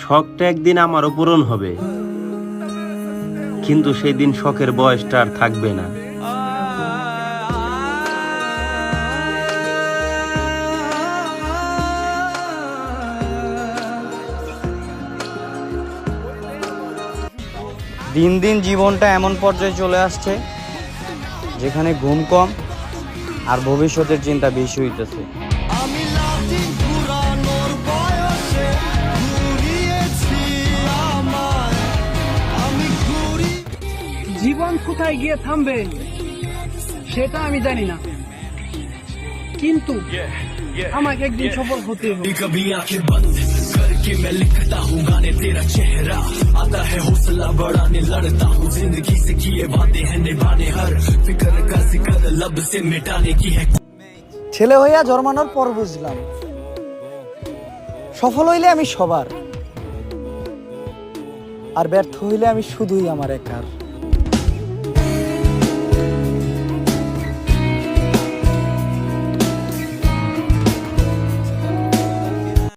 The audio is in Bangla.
শখটা একদিন আমারও পূরণ হবে, কিন্তু সেই দিন শখের বয়সটা আর থাকবে না। দিন দিন জীবনটা এমন পর্যায়ে চলে আসছে যেখানে ঘুম কম আর ভবিষ্যতের চিন্তা বেশি হইতেছে। জীবন কোথায় গিয়ে থামবে সেটা আমি জানি না, কিন্তু আমাকে একদিন সফল হতে হবে। कि मैं लिखता हूँ गाने तेरा चेहरा आता है हौसला बढ़ाने लड़ता हूँ जिंदगी से किए बातें हैं निभाने हर फिक्र का जिक्र लब से मिटाने की है। ছেলে হইয়া জন্মানোর পর বুঝলাম সফল হইলে আমি সবার, আর ব্যর্থ হইলে আমি শুধুই আমার একার।